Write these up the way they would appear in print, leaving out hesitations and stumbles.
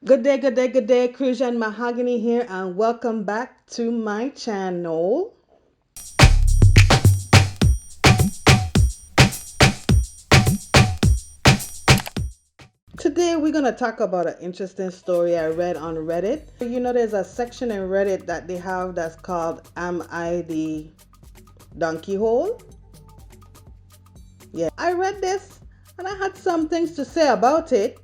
Good day, good day, good day. Crucian Mahogany here, and welcome back to my channel. Today, we're going to talk about an interesting story I read on Reddit. You know, there's a section in Reddit that they have that's called Am I the Donkey Hole? Yeah, I read this and I had some things to say about it,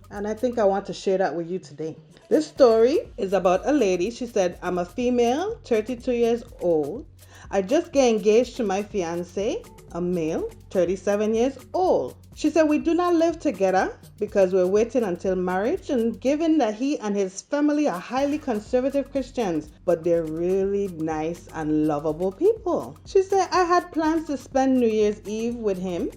and I think I want to share that with you today. This story is about a lady. She said, I'm a female, 32 years old. I just get engaged to my fiance, a male, 37 years old. She said, we do not live together because we're waiting until marriage, and given that he and his family are highly conservative Christians, but they're really nice and lovable people. She said, I had plans to spend New Year's Eve with him,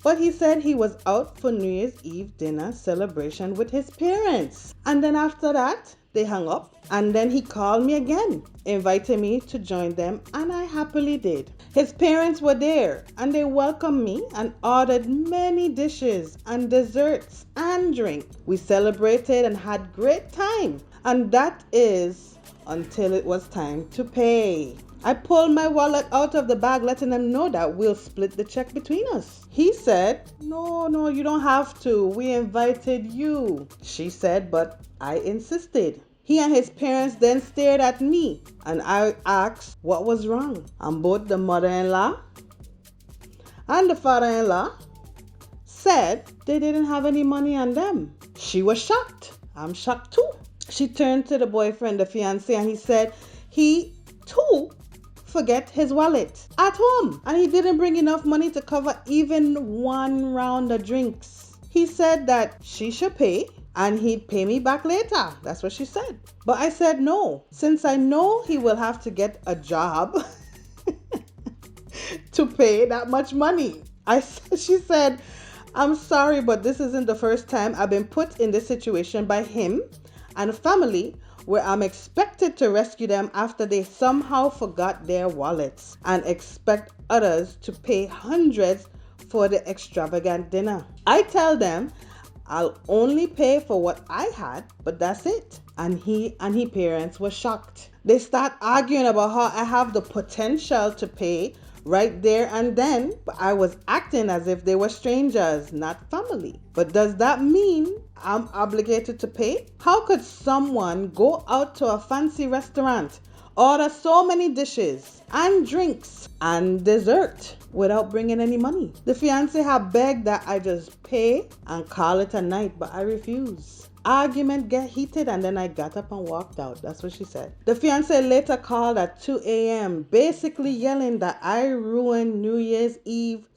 but he said he was out for New Year's Eve dinner celebration with his parents. And then after that, they hung up. And then he called me again, invited me to join them, and I happily did. His parents were there, and they welcomed me and ordered many dishes and desserts and drink. We celebrated and had great time. And that is until it was time to pay. I pulled my wallet out of the bag, letting them know that we'll split the check between us. He said, no, you don't have to. We invited you. She said, but I insisted. He and his parents then stared at me, and I asked what was wrong. And both the mother-in-law and the father-in-law said they didn't have any money on them. She was shocked. I'm shocked too. She turned to the boyfriend, the fiance, and he said he too forget his wallet at home, and he didn't bring enough money to cover even one round of drinks. He said that she should pay and he'd pay me back later. That's what she said. But I said no, since I know he will have to get a job to pay that much money. She said, I'm sorry, but this isn't the first time I've been put in this situation by him and family where I'm expected to rescue them after they somehow forgot their wallets and expect others to pay hundreds for the extravagant dinner. I tell them I'll only pay for what I had, but that's it. And his parents were shocked. They start arguing about how I have the potential to pay right there and then, but I was acting as if they were strangers, not family. But does that mean I'm obligated to pay? How could someone go out to a fancy restaurant, order so many dishes and drinks and dessert without bringing any money? The fiance had begged that I just pay and call it a night, but I refused. Argument get heated, and then I got up and walked out. That's what she said. The fiance later called at 2 a.m. basically yelling that I ruined the New Year's Eve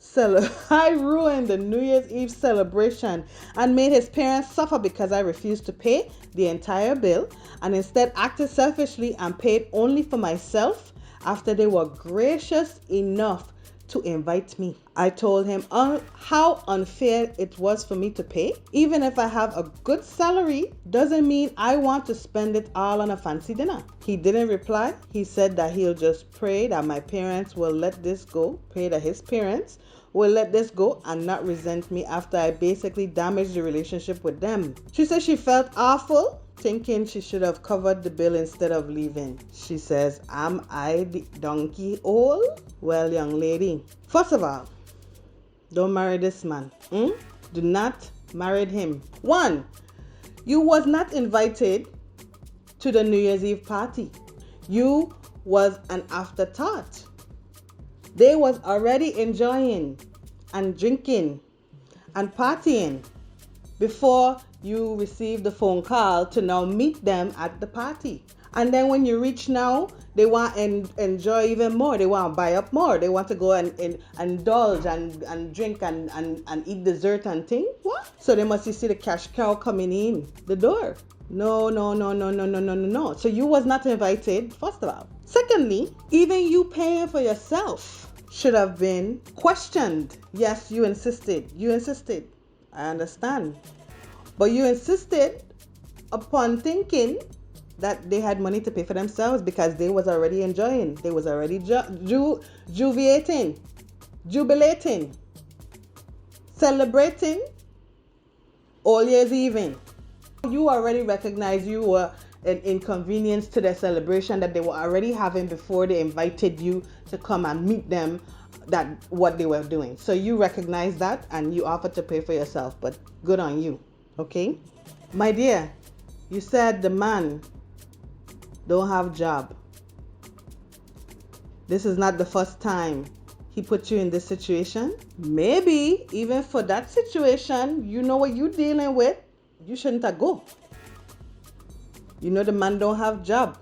celebration and made his parents suffer because I refused to pay the entire bill and instead acted selfishly and paid only for myself after they were gracious enough to invite me. I told him how unfair it was for me to pay. Even if I have a good salary, doesn't mean I want to spend it all on a fancy dinner. He didn't reply. He said that he'll just pray that my parents will let this go, pray that his parents will let this go and not resent me after I basically damaged the relationship with them. She said she felt awful, thinking she should have covered the bill instead of leaving. She says, am I the donkey hole? Well, young lady, first of all, don't marry this man. Do not marry him. 1, you was not invited to the New Year's Eve party. You was an afterthought. They was already enjoying and drinking and partying before you received the phone call to now meet them at the party. And then when you reach now, they want to enjoy even more. They want to buy up more. They want to go and indulge and drink and eat dessert and things. What? So they must see the cash cow coming in the door. No. So you was not invited, first of all. Secondly, even you paying for yourself should have been questioned. Yes, you insisted. I understand. But you insisted upon thinking that they had money to pay for themselves because they was already enjoying. They was already jubilating, celebrating all year's even. You already recognize you were an inconvenience to the celebration that they were already having before they invited you to come and meet them, that what they were doing. So you recognize that and you offer to pay for yourself, but good on you. Okay, my dear, you said the man don't have job. This is not the first time he put you in this situation. Maybe even for that situation, you know what you're dealing with. You shouldn't have go. You know the man don't have job.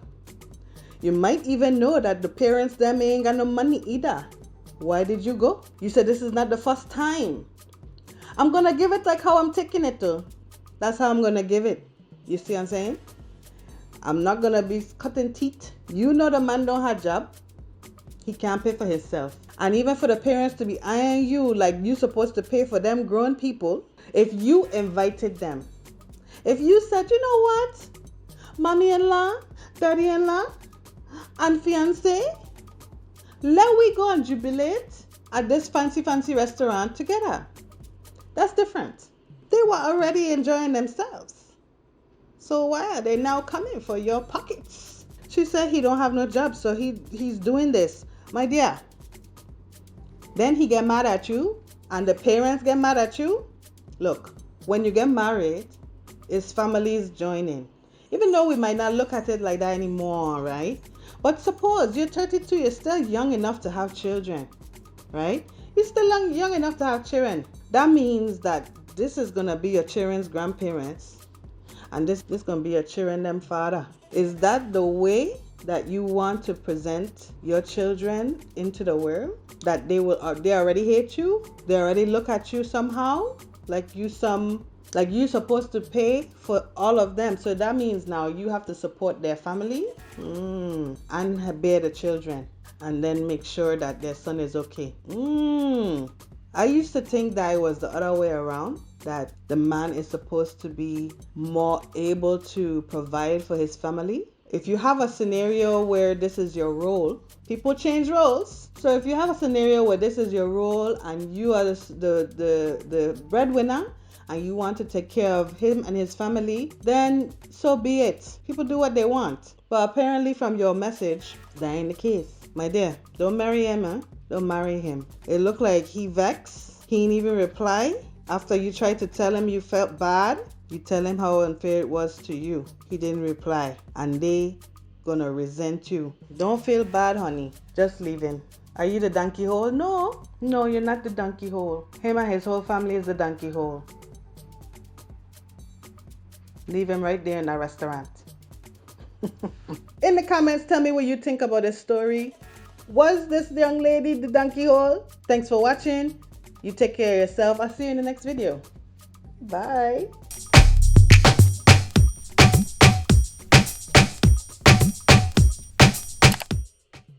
You might even know that the parents them ain't got no money either. Why did you go? You said this is not the first time. I'm gonna give it like how I'm taking it though. That's how I'm gonna give it. You see what I'm saying? I'm not gonna be cutting teeth. You know the man don't have job. He can't pay for himself. And even for the parents to be eyeing you like you supposed to pay for them grown people, if you invited them, if you said, you know what, mommy-in-law, daddy-in-law, and fiance, let we go and jubilate at this fancy restaurant together. That's different. They were already enjoying themselves. So why are they now coming for your pockets? She said he don't have no job, so he's doing this. My dear, then he get mad at you and the parents get mad at you. Look, when you get married, it's families joining. Even though we might not look at it like that anymore, right? But suppose you're 32, you're still young enough to have children, right? You're still young enough to have children. That means that this is going to be your children's grandparents and this is going to be your children them father. Is that the way that you want to present your children into the world? That they already hate you? They already look at you somehow? Like you're supposed to pay for all of them. So that means now you have to support their family and bear the children and then make sure that their son is okay. I used to think that it was the other way around, that the man is supposed to be more able to provide for his family. If you have a scenario where this is your role, people change roles. So if you have a scenario where this is your role and you are the breadwinner and you want to take care of him and his family, then so be it. People do what they want. But apparently from your message, that ain't the case. My dear, don't marry him, huh? Don't marry him. It looked like he vexed. He didn't even reply. After you tried to tell him you felt bad, you tell him how unfair it was to you. He didn't reply. And they gonna resent you. Don't feel bad, honey. Just leave him. Are you the donkey hole? No, you're not the donkey hole. Him and his whole family is the donkey hole. Leave him right there in that restaurant. In the comments, tell me what you think about this story. Was this young lady the donkey hole? Thanks for watching. You take care of yourself. I'll see you in the next video. Bye.